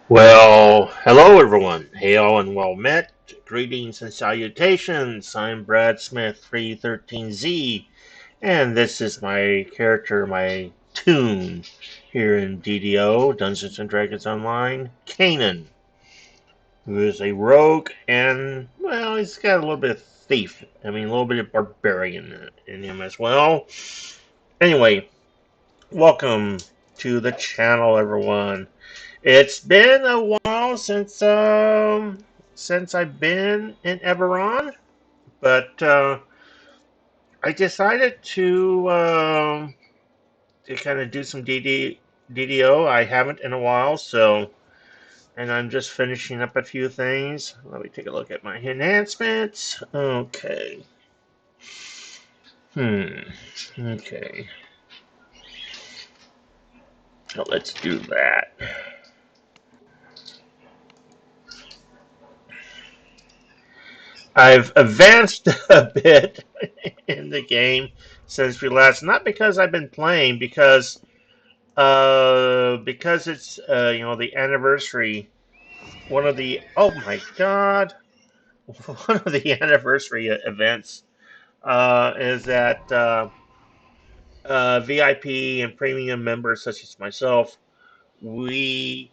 Well, hello everyone. Hail and well met. Greetings and salutations. I'm Brad Smith 313Z, and this is my character, my tune here in DDO, Dungeons and Dragons Online, Kainaan, who is a rogue and, well, he's got a little bit of thief. I mean, a little bit of barbarian in him as well. Anyway, welcome to the channel, everyone. It's been a while since I've been in Eberron, but I decided to kind of do some DDO. I haven't in a while, so and I'm just finishing up a few things. Let me take a look at my enhancements. Okay. Hmm. Okay. So let's do that. I've advanced a bit in the game since we last. Not because I've been playing, because it's the anniversary. One of the oh my god, one of the anniversary events is that VIP and premium members such as myself, we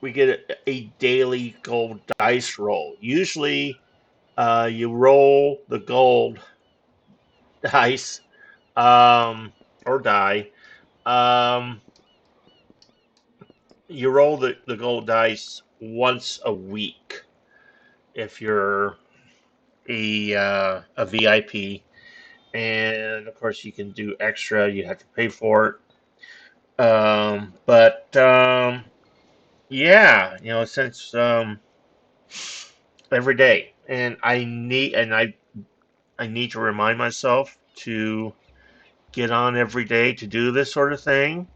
we get a daily gold dice roll. Usually, you roll the gold dice or die. Um, you roll the gold dice once a week if you're a VIP, and of course you can do extra. You have to pay for it. But yeah, since every day, and I need to remind myself to get on every day to do this sort of thing.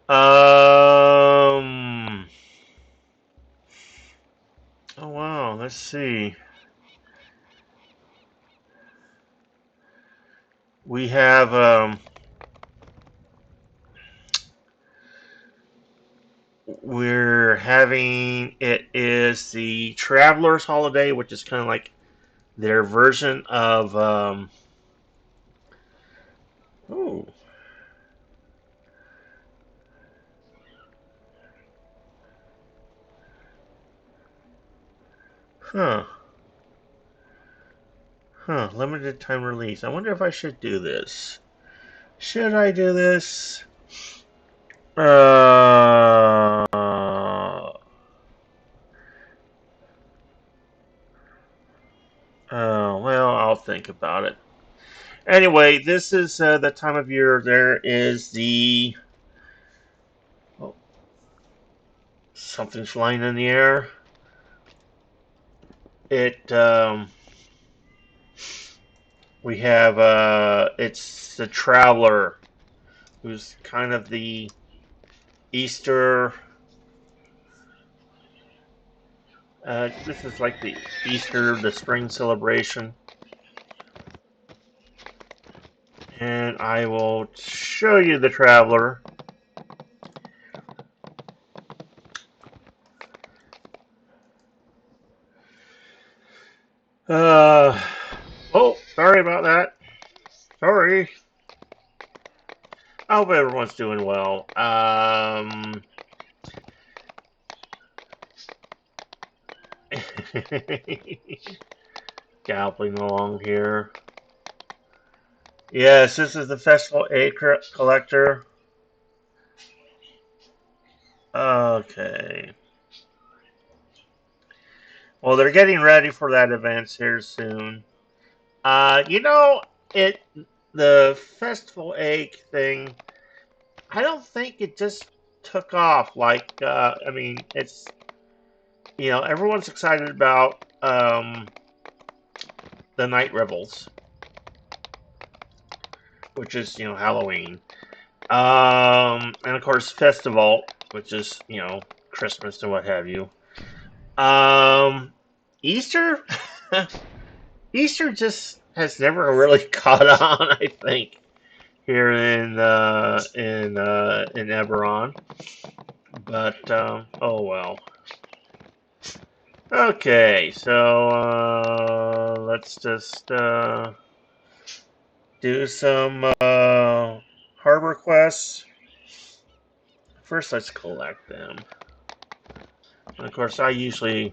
Um. Oh wow. Let's see. We have we're having it is the Travelers Holiday, which is kind of like their version of oh huh limited time release. I wonder if I should do this. Should I do this? Oh well, I'll think about it. Anyway, this is the time of year. There is the oh, something flying in the air. It we have it's the Traveler, who's kind of the Easter. This is like the Easter, the spring celebration, and I will show you the Traveler. Uh, oh, sorry about that. Sorry. I hope everyone's doing well. Galloping along here. Yes, this is the Festival Aid Collector. Okay. Well, they're getting ready for that event here soon. You know, it the Festival Egg thing. I don't think it just took off. Like, I mean, it's everyone's excited about the Night Revels, which is Halloween, and of course Festival, which is Christmas and what have you. Um, Easter, Easter just has never really caught on. I think here in Eberron. But oh well. Okay, so let's just do some harbor quests. First, let's collect them. And of course, I usually.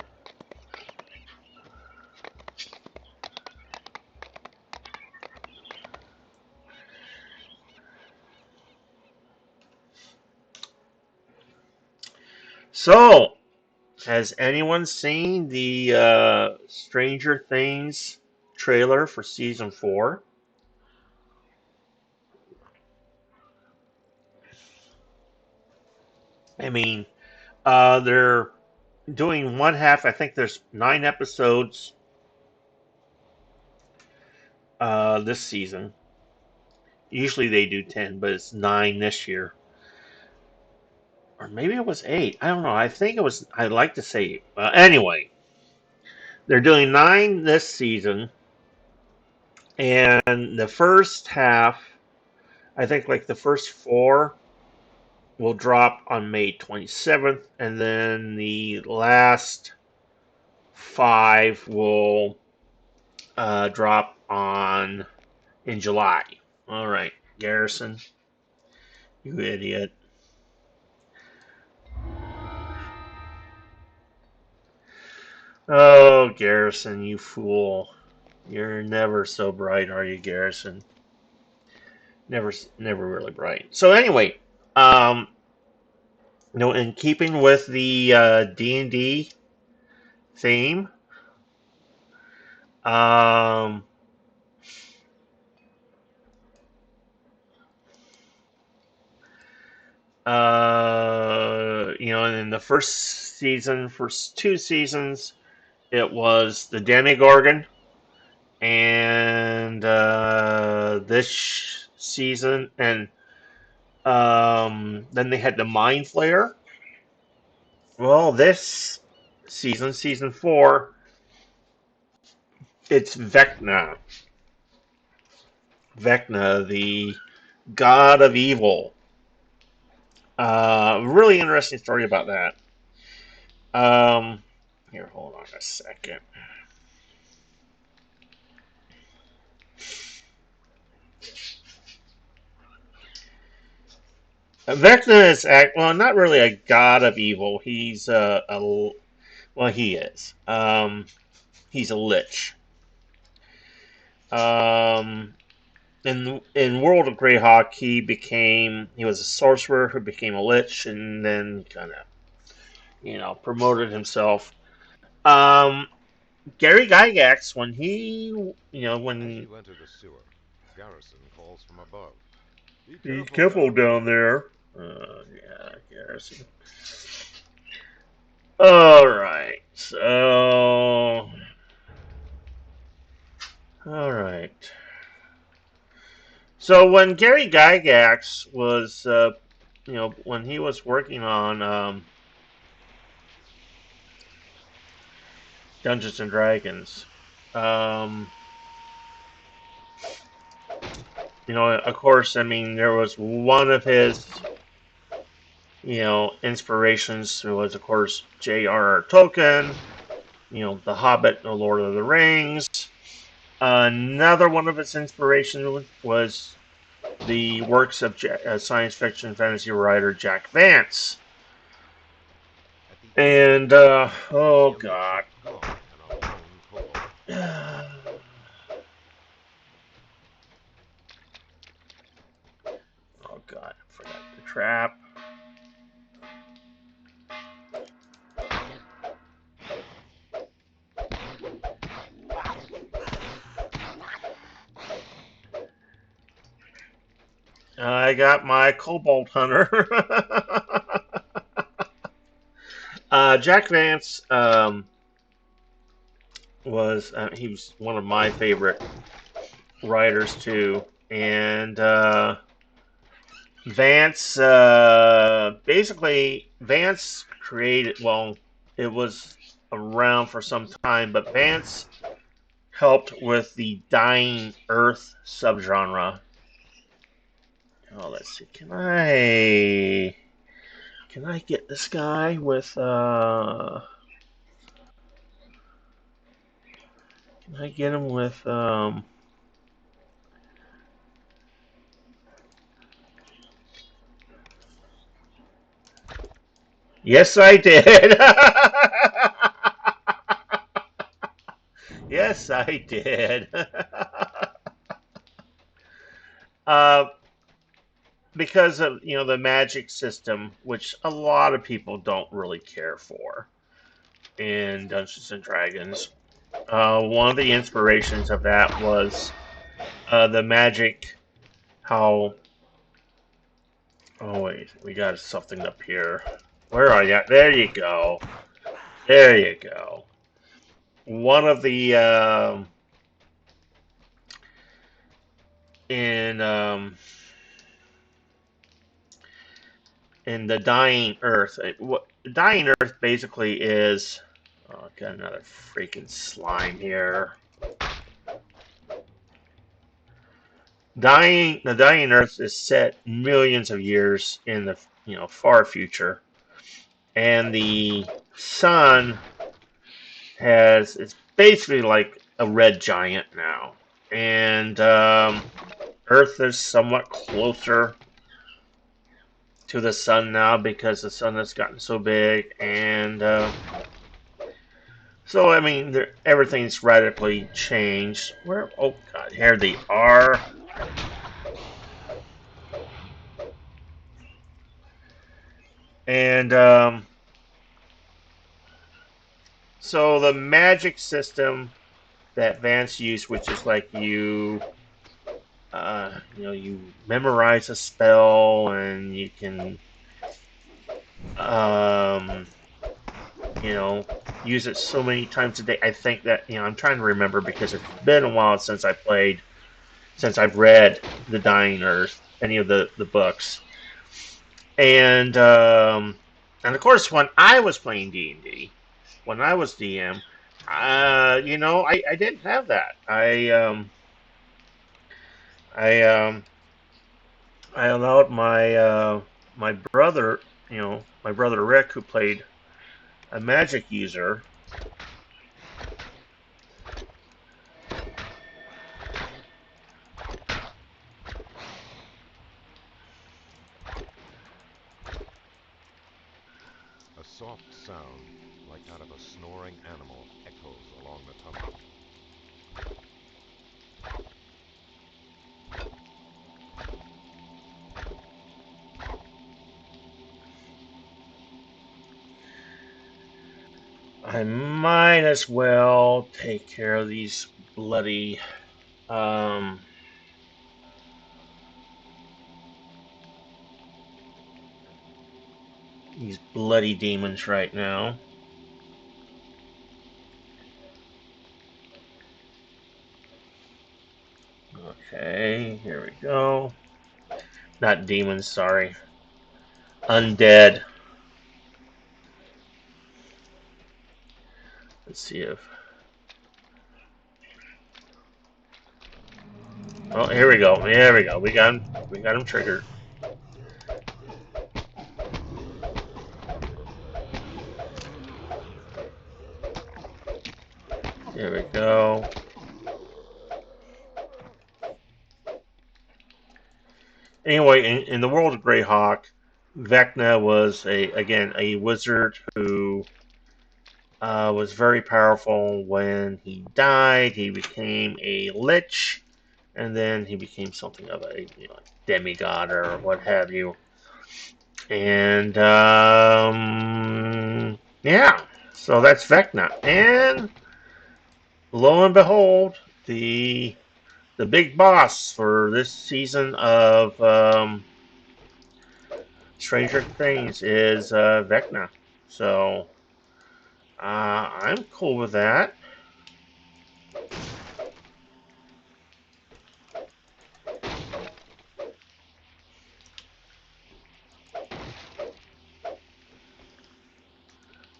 So, has anyone seen the Stranger Things trailer for season 4? I mean, they're doing one half. I think there's 9 episodes this season. Usually they do 10, but it's 9 this year. Or maybe it was 8. I don't know. I think it was, I'd like to say 8. Anyway, they're doing 9 this season. And the first half, I think like the first 4 will drop on May 27th. And then the last 5 will drop on in July. All right, Garrison, you idiot. Oh, Garrison, you fool. You're never so bright, are you, Garrison? Never really bright. So anyway, um, in keeping with the D&D theme, um, in the first 2 seasons, it was the Demigorgon, and this season, and then they had the Mind Flayer. Well, this season 4, it's Vecna. Vecna, the god of evil. Really interesting story about that. Here, hold on a second. Vecna is not really a god of evil. He's well, he is. He's a lich. Um, in World of Greyhawk, he was a sorcerer who became a lich, and then kind of promoted himself. Um, Gary Gygax, when he As when you enter the sewer, Garrison calls from above. Be be careful careful down down there. there. Yeah, Garrison. All right, so all right. So when Gary Gygax was, when he was working on Dungeons and Dragons, um, of course, I mean, there was one of his, inspirations was, of course, J.R.R. Tolkien, The Hobbit, The Lord of the Rings. Another one of his inspirations was the works of science fiction fantasy writer Jack Vance. At the end of the And, tunnel, you'll oh, see a God. makeshift car and a lone kobold. Oh god, I forgot the trap. I got my Cobalt Hunter. Jack Vance he was one of my favorite writers too, and Vance created, well, it was around for some time, but Vance helped with the Dying Earth subgenre. Oh, let's see. Can I get this guy with can I get him with Yes, I did. Yes, I did. uh, because of the magic system, which a lot of people don't really care for in Dungeons and Dragons. One of the inspirations of that was the magic. How? Oh wait, we got something up here. Where are you? There you go. There you go. One of the in in the Dying Earth. What Dying Earth basically is. Oh, got another freaking slime here. The Dying Earth is set millions of years in the far future, and the sun has it's basically like a red giant now, and Earth is somewhat closer to the sun now because the sun has gotten so big, and so I mean everything's radically changed. Where? Oh God, here they are. And so the magic system that Vance used, which is like you memorize a spell and you can, um, you know, use it so many times a day. I think that I'm trying to remember because it's been a while since since I've read The Dying Earth, any of the books, and and of course when I was playing D&D, when I was DM, I didn't have that. I I allowed my brother, my brother Rick, who played a magic user. A soft sound, like that of a snoring animal, echoes along the tunnel. I might as well take care of um, these bloody demons right now. Okay, here we go. Not demons, sorry. Undead. Let's see if. Oh, here we go. There we go. We got him triggered. There we go. Anyway, in the world of Greyhawk, Vecna was a wizard who was very powerful. When he died, he became a lich, and then he became something of a demigod or what have you. And yeah, so that's Vecna. And lo and behold, the big boss for this season of Stranger Things is Vecna. So I'm cool with that.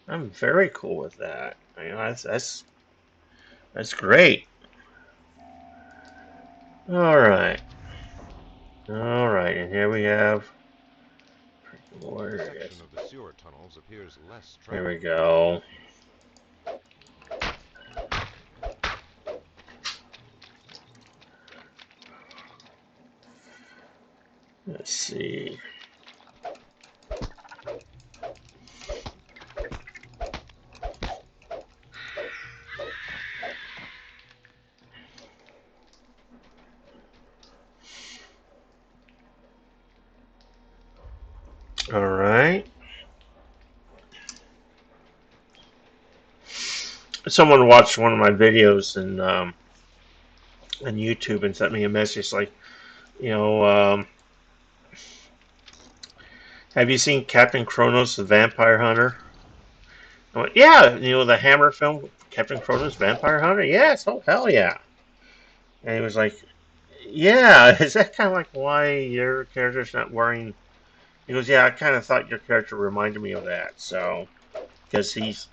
I'm very cool with that. That's great. All right, all right, and here we have A Warrior. section of the tunnels appears less There we traveled. go. Let's see. All right. Someone watched one of my videos on YouTube and sent me a message like, you know, have you seen Captain Kronos, the Vampire Hunter? I went, yeah, the Hammer film, Captain Kronos, Vampire Hunter. Yes, oh hell yeah. And he was like, yeah, is that kind of like why your character's not wearing? He goes, yeah, I kind of thought your character reminded me of that. So, because he's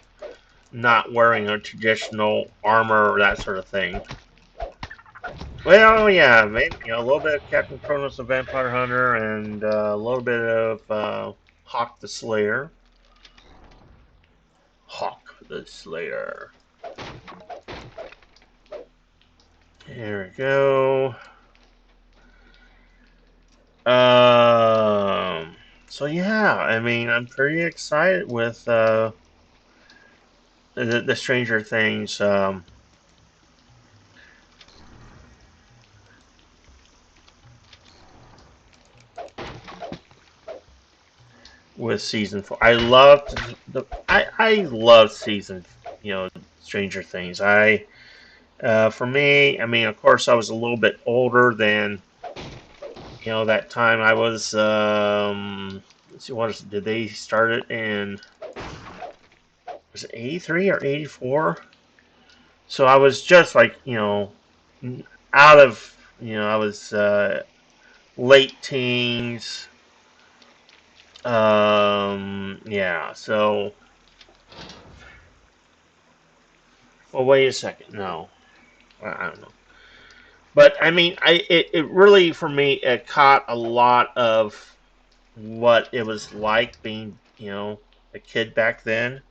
not wearing a traditional armor or that sort of thing. Well, yeah, maybe a little bit of Captain Kronos, the Vampire Hunter, and a little bit of Hawk the Slayer. Hawk the Slayer. There we go. Um. So yeah, I mean, I'm pretty excited with the Stranger Things with season 4. I love season Stranger Things. For me, I mean, of course, I was a little bit older than that time. I was let's see, did they start it in, was it 83 or 84? So I was just like out of I was late teens. Yeah. So, well, wait a second. No, I don't know. But I mean, it really for me it caught a lot of what it was like being a kid back then,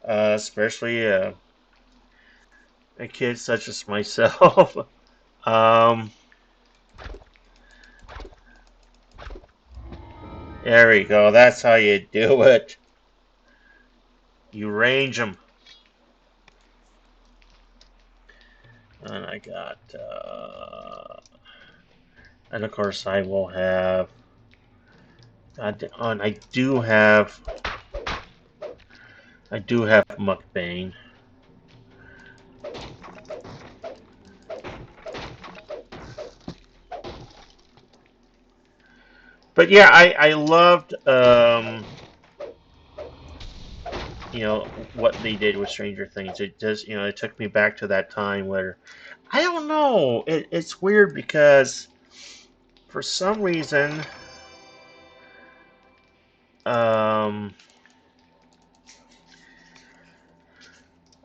especially a kid such as myself. um, there we go. That's how you do it. You range them, and I got, and of course I will have. And I do have mukbang. But yeah, I loved what they did with Stranger Things. It just it took me back to that time where I don't know. It's weird because for some reason, um,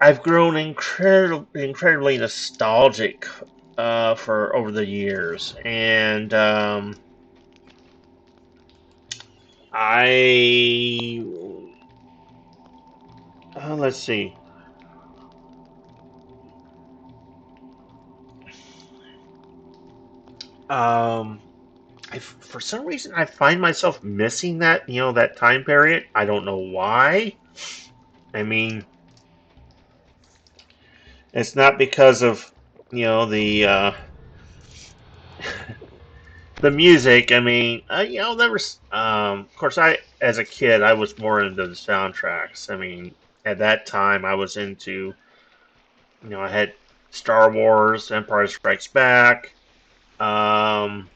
I've grown incredibly nostalgic for over the years, and I let's see. Um, for some reason I find myself missing that time period. I don't know why. I mean, it's not because of the the music. I mean, there was of course I as a kid I was more into the soundtracks. I mean, at that time I was into I had Star Wars, Empire Strikes Back, um,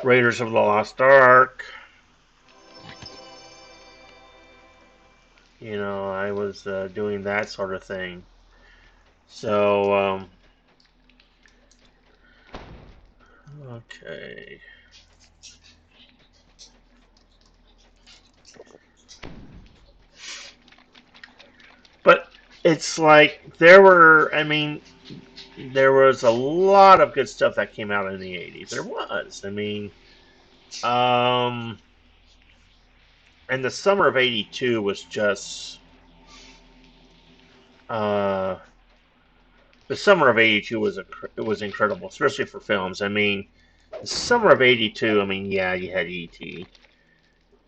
Raiders of the Lost Ark. I was doing that sort of thing. So, okay. But it's like I mean, there was a lot of good stuff that came out in the 80s. There was. I mean, um, and the summer of '82 was just uh, the summer of '82 was it was incredible, especially for films. I mean, the summer of '82. I mean, yeah, you had E.T.,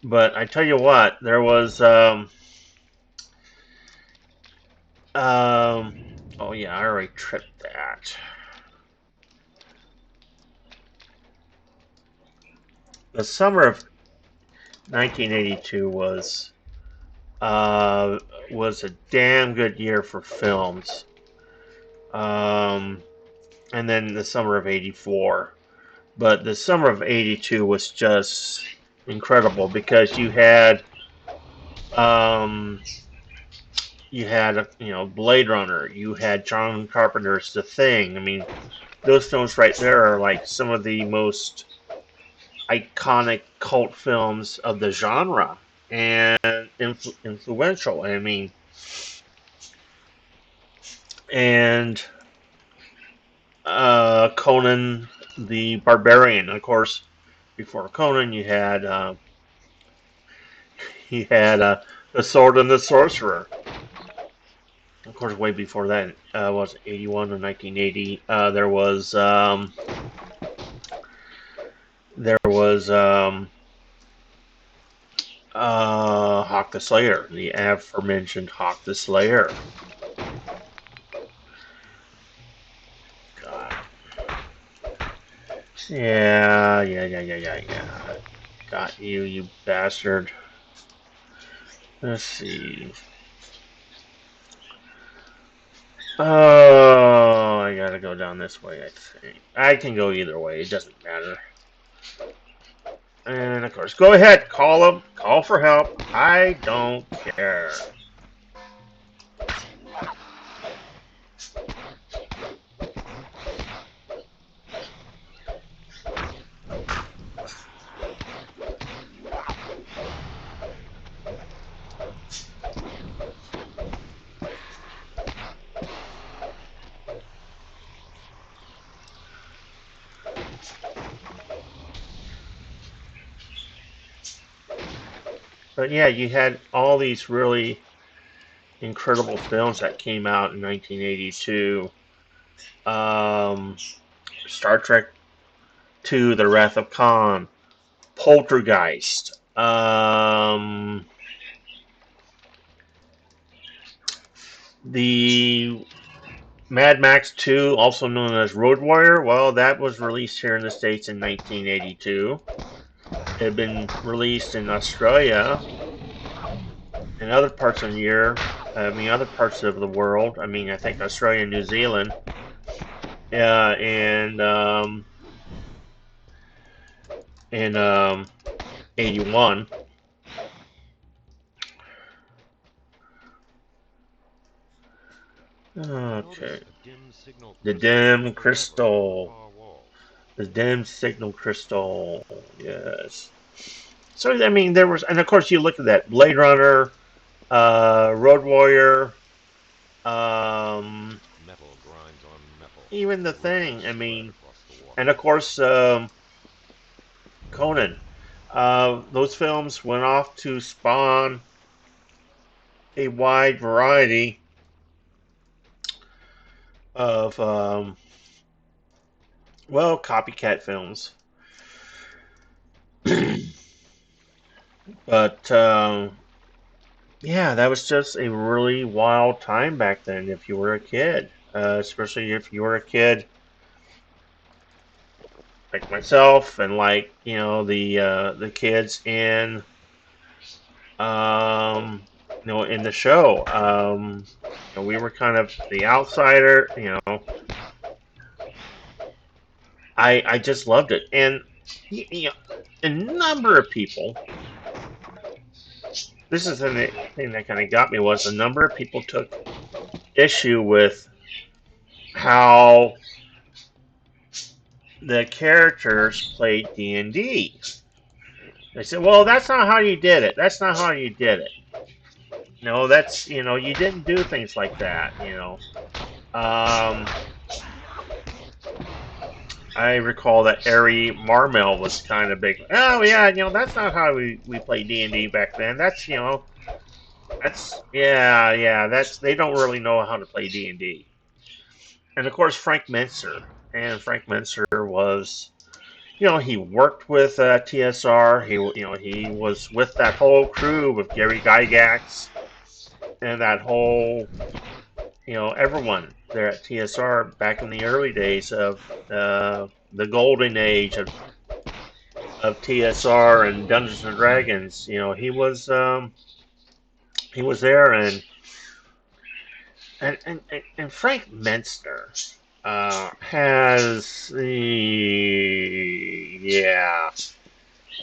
but I tell you what, there was um oh yeah, I already tripped that. The summer of 1982 uh was a damn good year for films. Um, and then the summer of '84. But the summer of '82 was just incredible because um, you had Blade Runner, you had John Carpenter's The Thing. I mean, those films right there are like some of the most iconic cult films of the genre and influential. I mean, and Conan the Barbarian, of course. Before Conan, you had the Sword and the Sorcerer. Of course, way before that was 81 or 1980. There was Hawk the Slayer, the aforementioned Hawk the Slayer. God. Yeah, yeah, yeah, yeah, yeah, yeah. Got you, you bastard. Let's see. Oh, I gotta go down this way, I think. I can go either way, it doesn't matter. And of course, go ahead, call them, call for help. I don't care. But yeah, you had all these really incredible films that came out in 1982. Um, Star Trek II: The Wrath of Khan, Poltergeist, the Mad Max 2, also known as Road Warrior. Well, that was released here in the States in 1982. It had been released in Australia and other parts of the year. I mean, other parts of the world. I mean, I think Australia and New Zealand. And in 81. I Okay. noticed dim signal The crystals dim up ahead on the crystal. far wall. The dim signal crystal. Yes. So, I mean, there was, and of course, you look at that Blade Runner, Road Warrior, um, Metal grinds on metal even as The ripples Thing. I spread mean, across the and water. of course, Conan. Those films went off to spawn a wide variety of, well, copycat films. But yeah, that was just a really wild time back then if you were a kid, especially if you were a kid like myself and like the kids in in the show. We were kind of the outsider. I just loved it, and a number of people. This is the thing that kind of got me was a number of people took issue with how the characters played D&D. They said, "Well, that's not how you did it. That's not how you did it. No, that's you didn't do things like that. Um, I recall that Ari Marmel was kind of big. Oh yeah, that's not how we play D&D back then. That's yeah, that's they don't really know how to play D&D. And of course Frank Mincer, and Frank Mincer was he worked with TSR. He was with that whole crew with Gary Gygax and that whole everyone there at TSR back in the early days of the golden age of TSR and Dungeons and Dragons. He was there, and Frank Menster has the yeah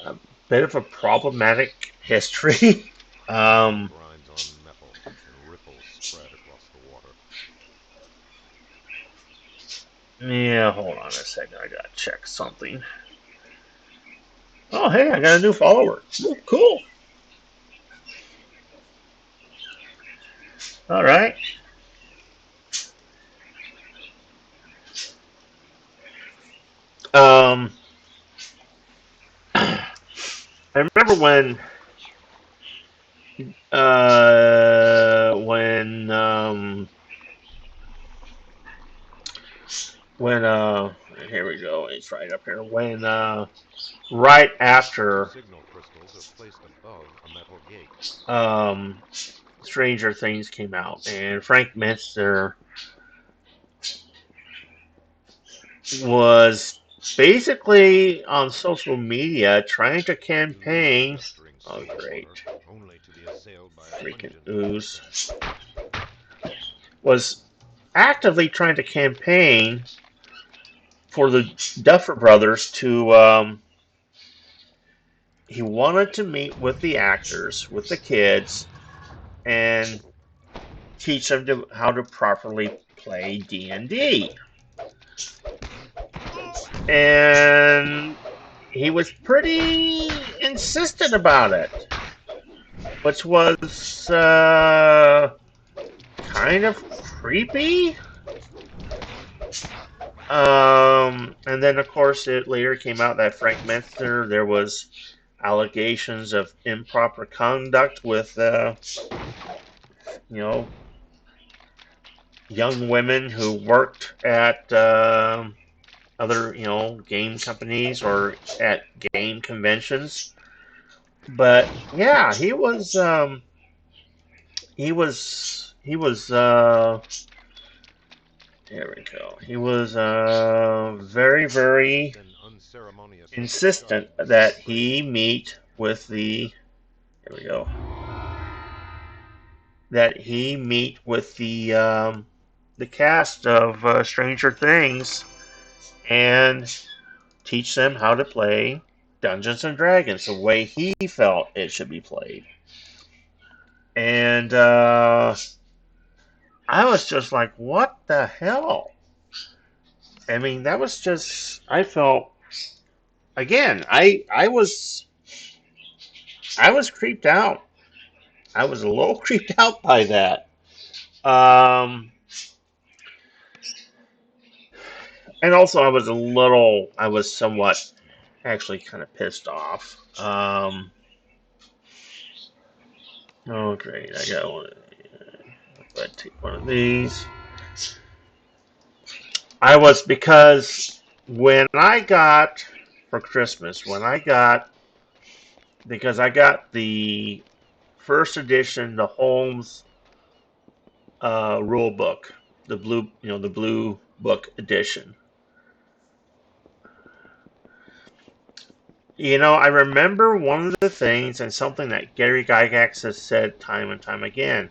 a bit of a problematic history. Steel um, grinds on metal, and ripples spread across the water. yeah, hold on a second. I gotta check something. Oh, hey, I got a new follower. Ooh, cool. All right. Um, I remember when here we go. It's right up here. When right Two after signal crystals are placed above a metal gate. um Stranger Things came out, and Frank Minster was basically on social media trying to The ooze campaign. entering Oh, still great. water, only to be assailed by a Freaking pungent ooze. aftertaste. Was actively trying to campaign for the Duffer Brothers to. He wanted to meet with the actors, with the kids, and teach them how to properly play D&D. And he was pretty insistent about it, which was kind of creepy. And then, of course, it later came out that Frank Menster, there was allegations of improper conduct with, you know, young women who worked at other, game companies or at game conventions. But yeah, he was here we go. He was very, very Then unceremoniously insistent discharging the that second he crystal. meet with the here we go. That he meet with the cast of Stranger Things and teach them how to play Dungeons and Dragons the way he felt it should be played. And I was just like, what the hell? I mean, that was just, I felt, again, I was creeped out. I was a little creeped out by that. Um, and also I was somewhat actually kind of pissed off. Oh, great. I got one. Let's take one of these. I was because when I got for Christmas, because I got the first edition, the Holmes rule book, the blue book edition. I remember one of the things and something that Gary Gygax has said time and time again.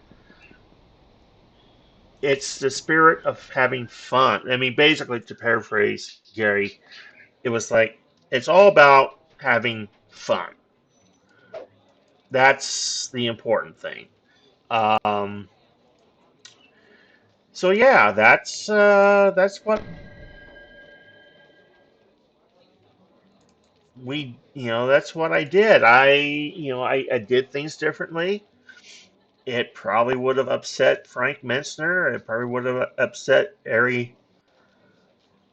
It's the spirit of having fun. I mean, basically, to paraphrase Gary, it was like it's all about having fun. That's the important thing. Um, so yeah, that's what that's what I did. I did things differently. It probably would have upset Frank Mensner. It probably would have upset Ari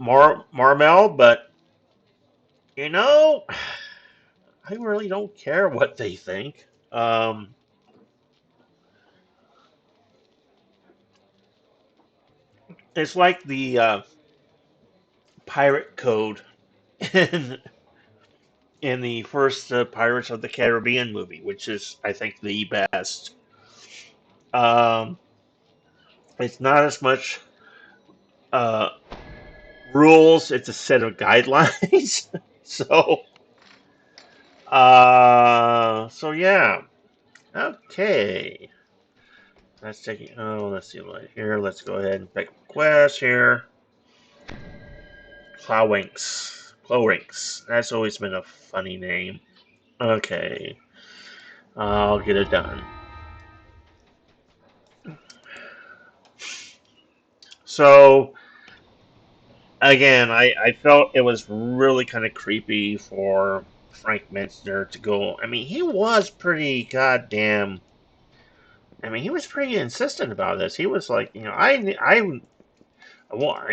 Marmel, but you know, I really don't care what they think. It's like the pirate code in the first Pirates of the Caribbean movie, which is, I think, the best. Um, it's not as much uh, rules; it's a set of guidelines. So yeah. Okay. Let's take it. Oh, let's see what here. Let's go ahead and pick a quest here. Clawinks. Clawinks. That's always been a funny name. Okay. I'll get it done. So again, I felt it was really kind of creepy for Frank Minster to go. I mean, he was pretty goddamn. I mean, he was pretty insistent about this. He was like, I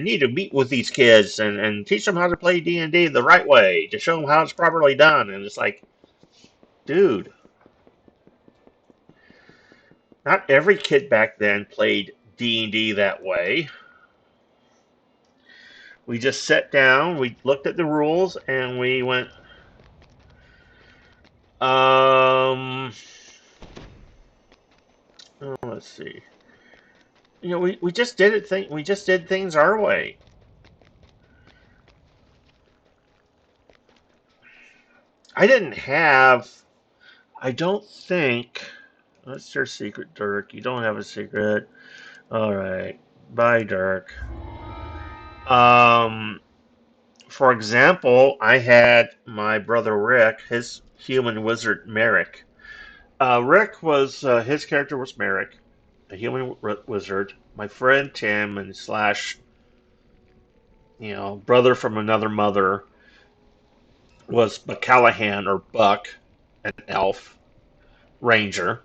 need to meet with these kids and teach them how to play D&D the right way to show them how it's properly done. And it's like, dude, not every kid back then played D&D that way. We just sat down, we looked at the rules, and we went, um, oh, let's see. We just did it. We just did things our way. I didn't have. I don't think. That's your secret, Dirk. You don't have a secret. All right. Bye, Dirk. Um, for example, I had my brother Rick, his human wizard Merrick. Rick was his character was Merrick, a human wizard. My friend Tim and slash, brother from another mother was McCallahan or Buck, an elf ranger,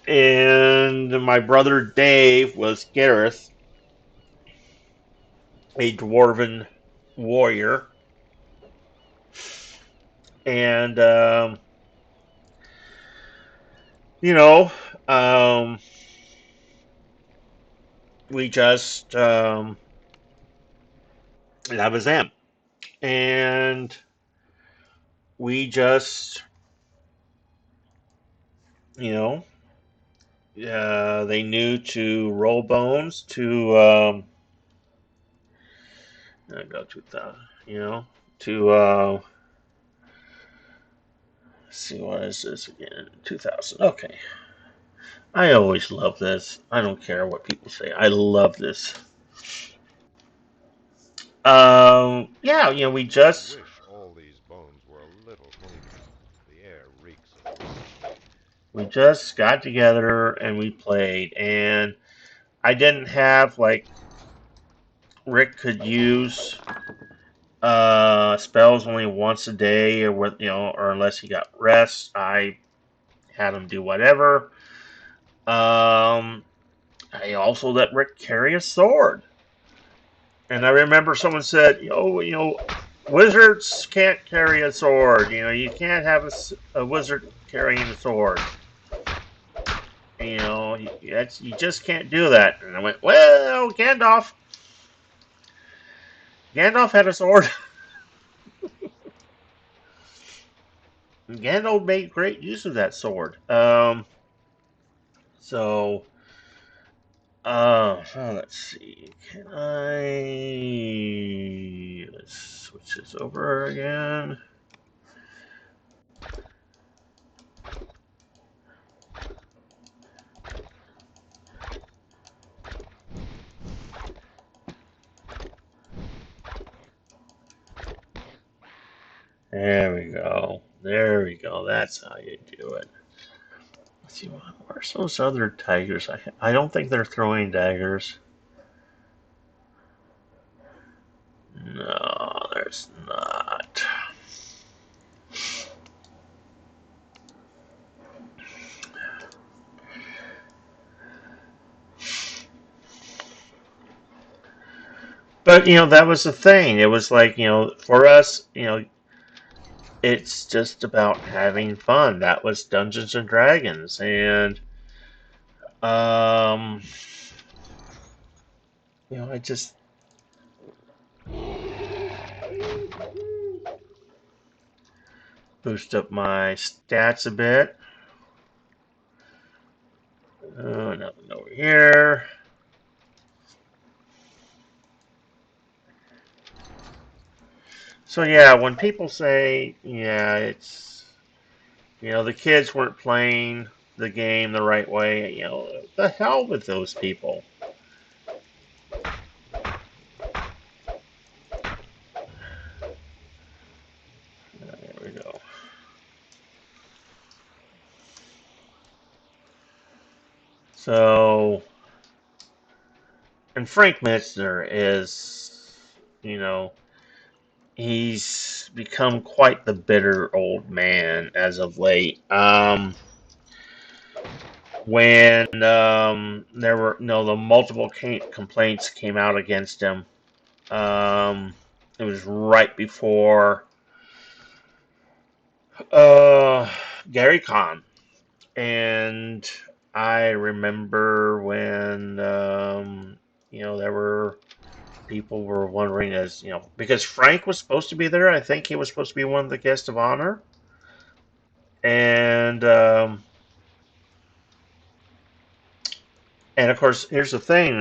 and my brother Dave was Gareth, a dwarven warrior, and you know, um, we just that was them, and we just you know they knew to roll bones to I go 2000, to let's see what is this again 2000. Okay, I always love this. I don't care what people say. I love this. Yeah, we I just wish all these bones were a little cleaner. The air reeks of whiskey. we just got together and we played, and I didn't have like Rick could use spells only once a day, or what or unless he got rest. I had him do whatever. Um, I also let Rick carry a sword, and I remember someone said, wizards can't carry a sword. You can't have a wizard carrying a sword. You just can't do that. And I went, well, Gandalf had a sword. Gandalf made great use of that sword. So, let's see. Let's switch this over again. There we go. There we go. That's how you do it. Let's see, where's those other tigers? I don't think they're throwing daggers. No, there's not. But that was the thing. It was like for us, it's just about having fun. That was Dungeons and Dragons, and um, I just boost up my stats a bit. Nothing over here. So yeah, when people say, yeah, it's the kids weren't playing the game the right way, the hell with those people. There we go. So, and Frank Mitzner is, you know, he's become quite the bitter old man as of late. When there were the multiple complaints came out against him, it was right before uh, Gary Kahn, and I remember when there were people were wondering because Frank was supposed to be there. I think he was supposed to be one of the guests of honor, and of course here's the thing,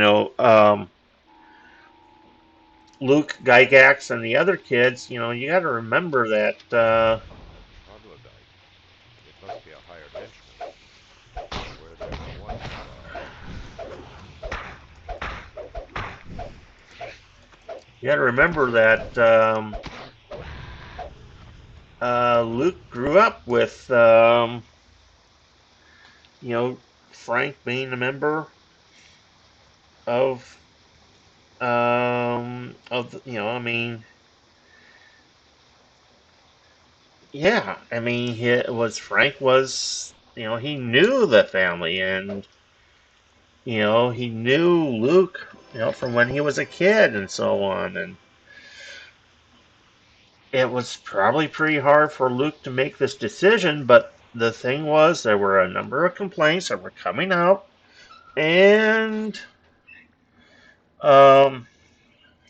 Luke Gygax and the other kids, you got to remember that Troglodyte. It must be a hired henchman. Where there's a want, there's Luke grew up with Frank being a member of I mean, yeah, I mean, Frank was, he knew the family, and he knew Luke, from when he was a kid and so on, and it was probably pretty hard for Luke to make this decision, but the thing was there were a number of complaints that were coming out, and um,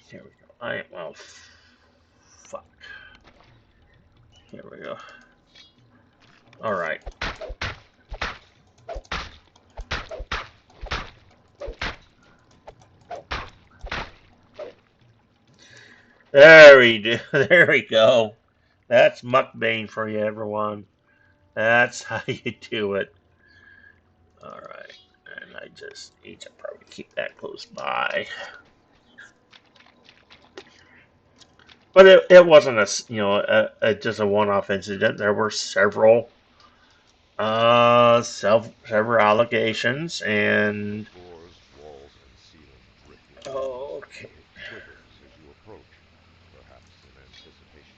here we go. Fuck. Here we go. All right. There we do. There we go. That's mukbang for you, everyone. That's how you do it. All right. And I just need to probably keep that close by. But it wasn't just a one-off incident. There were several allegations, and floors, walls, and ceiling drip with blood. okay. It quivers as you approach, perhaps in anticipation.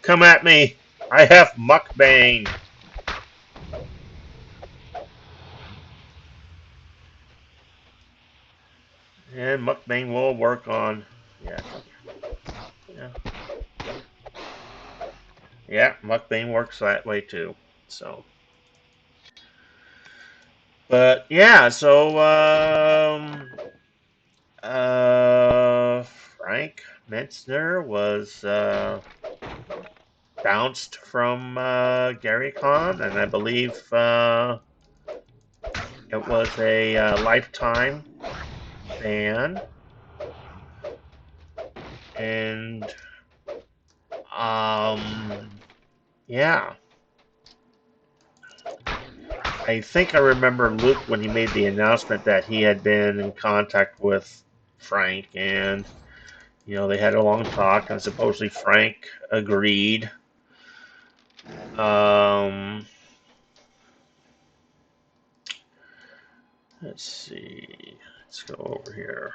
Come at me. I have mukbang. And mukbang will work on. Yeah. Yeah. Yeah. Mukbang works that way too. So. But yeah. So Frank Metzner was bounced from Gary Kahn, and I believe it was a lifetime ban. And yeah, I think I remember Luke when he made the announcement that he had been in contact with Frank, and they had a long talk, and supposedly Frank agreed. Um, let's see. Let's go over here.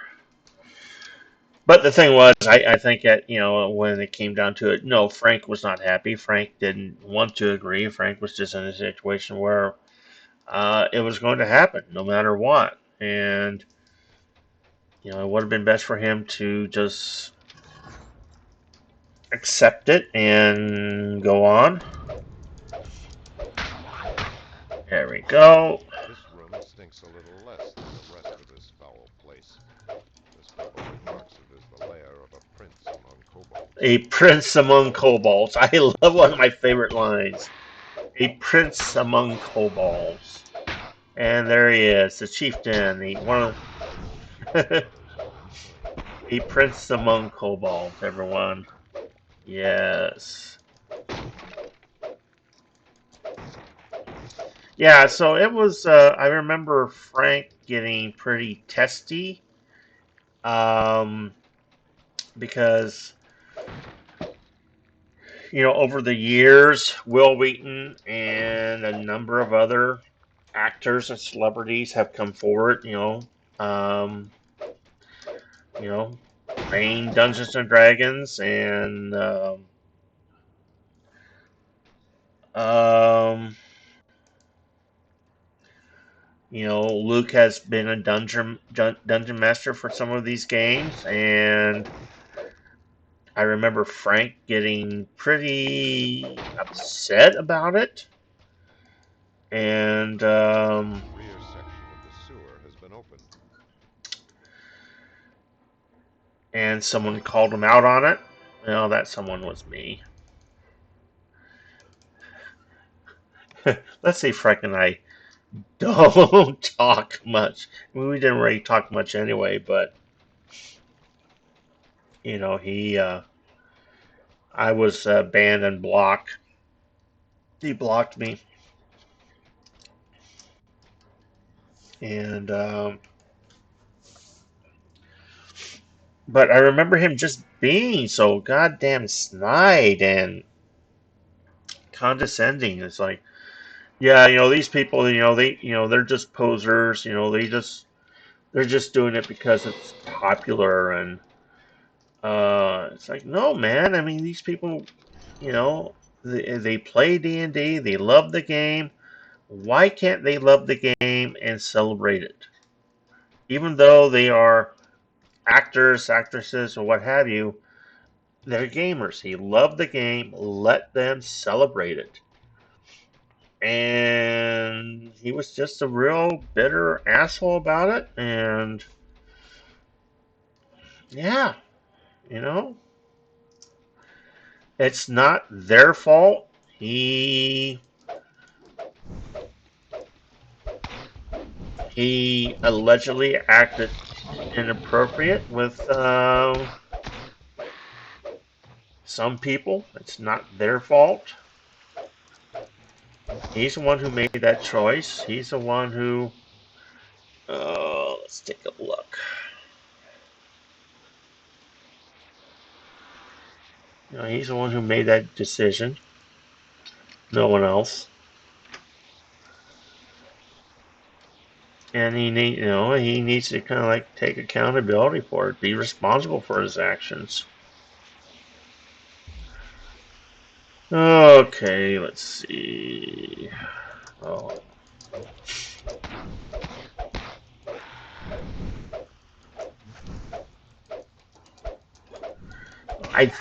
But the thing was, I think that when it came down to it, no, Frank was not happy. Frank didn't want to agree. Frank was just in a situation where it was going to happen no matter what, and it would have been best for him to just accept it and go on. There we go. This room stinks a little less than the rest of this foul place. Mr. Bug remarks it is the lair of a prince among kobolds. A prince among kobolds. I love one of my favorite lines. A prince among kobolds. And there he is, the chieftain, the one The of colors are unclean. a prince among kobolds, everyone. Yes. Yeah, so it was I remember Frank getting pretty testy um because over the years Will Wheaton and a number of other actors and celebrities have come forward, um, you know, playing Dungeons and Dragons, and um, Luke has been a dungeon master for some of these games, and I remember Frank getting pretty upset about it, and The rear section of the sewer has been opened. someone called him out on it. Well, that someone was me. Let's say Frank and I don't talk much. I mean, we didn't really talk much anyway, but I was banned and blocked. He blocked me, and but I remember him just being so goddamn snide and condescending. It's like, yeah, these people, they're just posers. They're just doing it because it's popular, and it's like, no, man. I mean, these people, you know, they play D&D. They love the game. Why can't they love the game and celebrate it? Even though they are actors, actresses, or what have you, they're gamers. They love the game. Let them celebrate it. And he was just a real bitter asshole about it. And yeah, you know, it's not their fault. He allegedly acted inappropriate with some people. It's not their fault. He's the one who made that choice. He's the one who. Let's take a look. He's the one who made that decision. No one else. And he needs to kind of like take accountability for it, be responsible for his actions. Okay, let's see. Oh, I,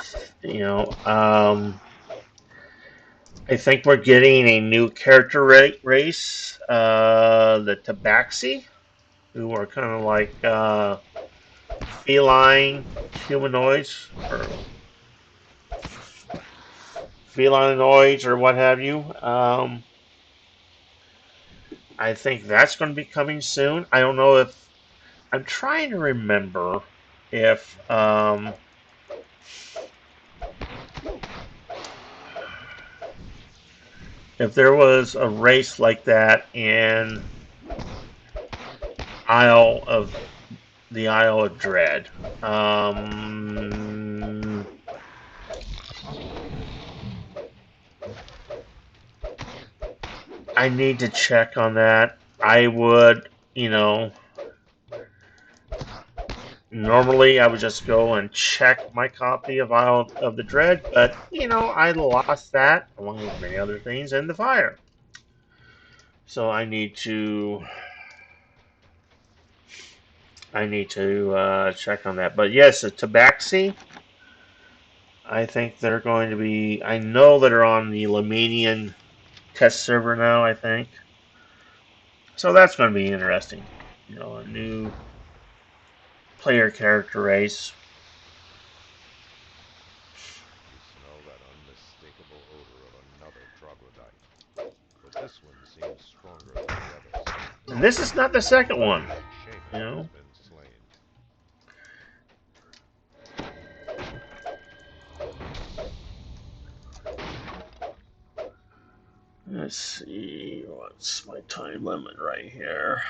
you know, I think we're getting a new character race, the Tabaxi, who are kind of like feline humanoids or felinoids or what have you. I think that's going to be coming soon. I don't know if I'm trying to remember if there was a race like that in Isle of the Isle of Dread. I need to check on that. I would, Normally, I would just go and check my copy of Isle of the Dread, but I lost that along with many other things in the fire. So I need to check on that. But yes, the Tabaxi. I think they're going to be. I know that are on the Lemanian test server now. I think so. That's going to be interesting. A new player character race. You smell that unmistakable odor of another troglodyte. But this one seems stronger than the others. And this is not the second one. You Shaman has know. been slain. Let's see. What's my time limit right here?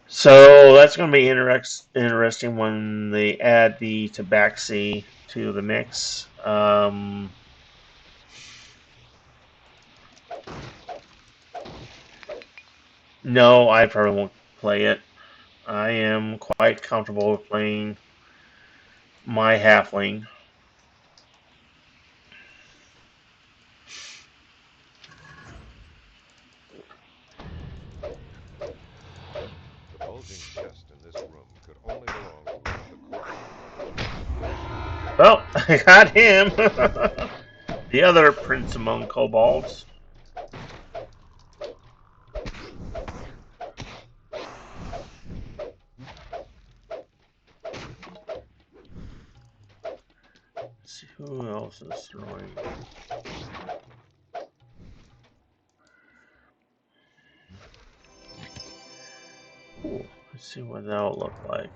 So that's going to be interesting when they add the Tabaxi to the mix. No, I probably won't play it. I am quite comfortable with playing my halfling. The bulging chest in this room could only belong to one of the kobold brothers. Well, I got him. The other prince among kobolds. Let's see who else is throwing. Ooh, let's see what that'll look like.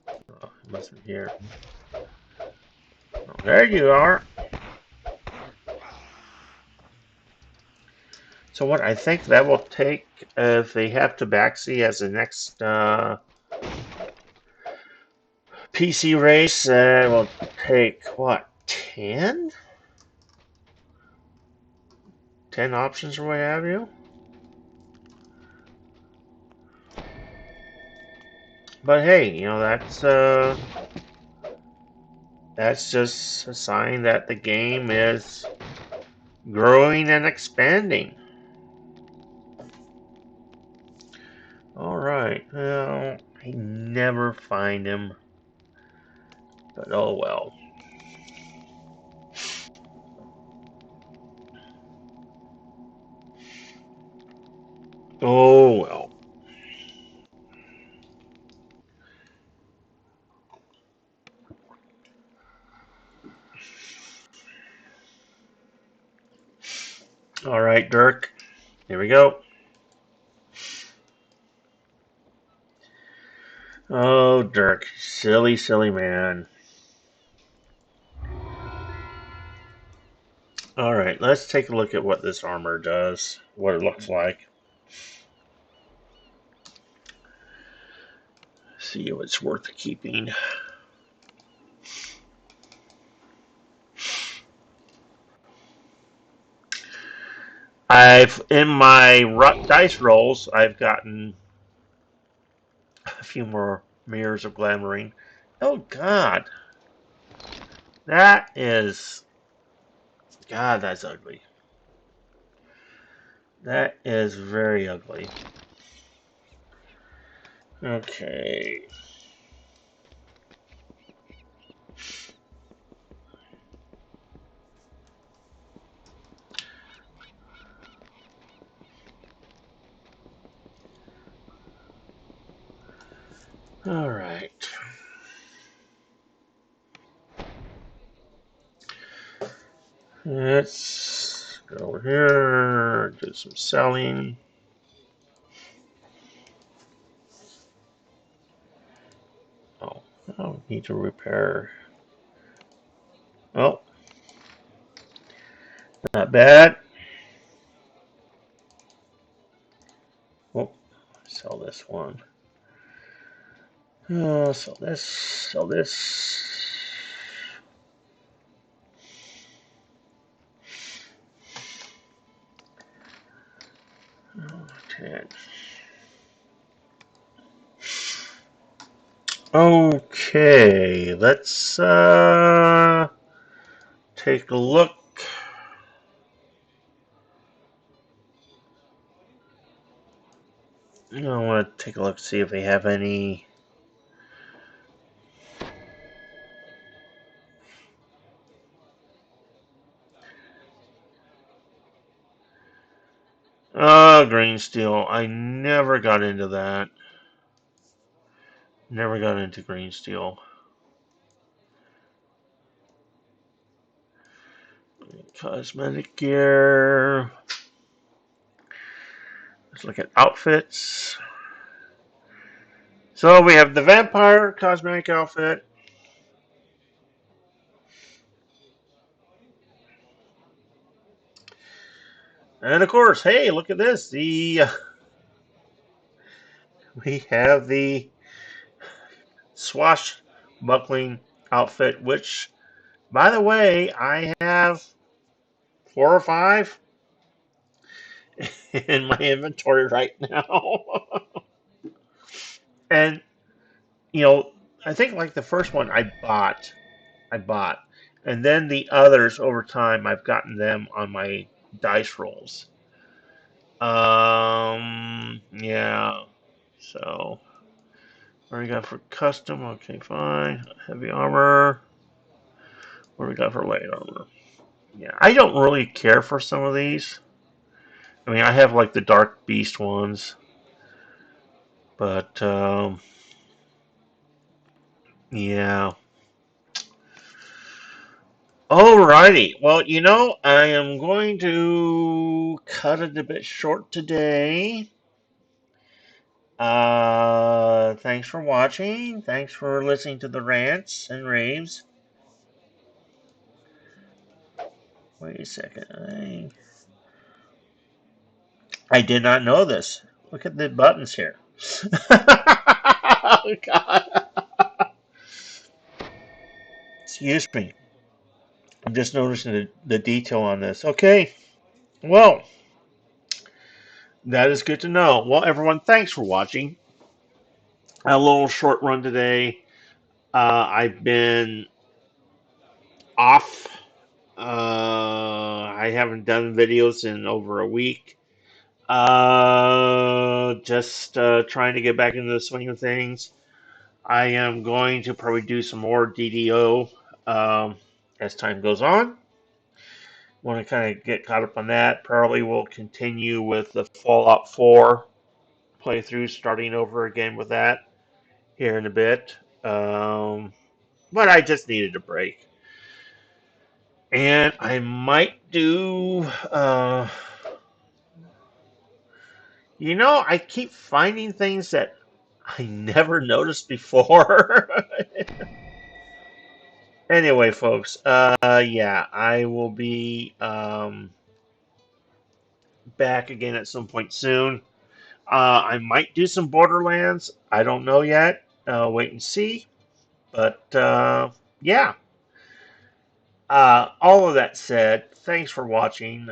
Oh, it must be here. Oh, there you are. So what I think that will take, if they have Tabaxi as the next PC race, it will take what, 10? 10 options or what have you. But hey, that's just a sign that the game is growing and expanding. All right. Well, I never find him, but oh well. Oh well. All right, Dirk. Here we go. Oh, Dirk, silly, silly man. All right, let's take a look at what this armor does, what it looks like. See if it's worth keeping. In my dice rolls, I've gotten a few more mirrors of glamoring. Oh God, that is God. That's ugly. That is very ugly. Okay. All right. Let's go over here. Do some selling. Oh, I need to repair. Oh, not bad. this one. So this. Okay. Okay, let's take a look. I want to take a look, see if they have any. Green steel. I never got into that. Never got into green steel. Cosmetic gear. Let's look at outfits. So we have the vampire cosmetic outfit. And of course, hey, look at this. The we have the swashbuckling outfit, which, by the way, I have 4 or 5 in my inventory right now. And you know, I think like the first one I bought, and then the others over time I've gotten them on my dice rolls. Yeah. So what do we got for custom? Okay, fine. Heavy armor. What do we got for light armor? Yeah, I don't really care for some of these. I mean, I have like the dark beast ones, but yeah. Alrighty. Well, I am going to cut it a bit short today. Thanks for watching. Thanks for listening to the rants and raves. Wait a second. I did not know this. Look at the buttons here. Oh, God. Excuse me. I'm just noticing the detail on this. Okay. Well, that is good to know. Well, everyone, thanks for watching. A little short run today. I've been off. I haven't done videos in over a week. Just trying to get back into the swing of things. I am going to probably do some more DDO as time goes on. Want to kind of get caught up on that. Probably will continue with the Fallout 4 playthrough, starting over again with that here in a bit. But I just needed a break. And I might do. I keep finding things that I never noticed before. Anyway, folks, yeah, I will be back again at some point soon. I might do some Borderlands. I don't know yet. Wait and see. But yeah, all of that said, thanks for watching.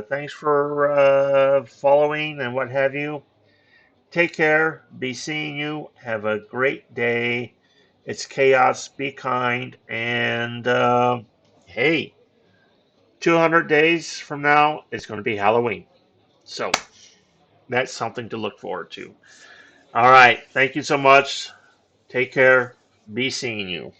Thanks for following and what have you. Take care. Be seeing you. Have a great day. It's chaos. Be kind. And hey, 200 days from now, it's going to be Halloween. So that's something to look forward to. All right. Thank you so much. Take care. Be seeing you.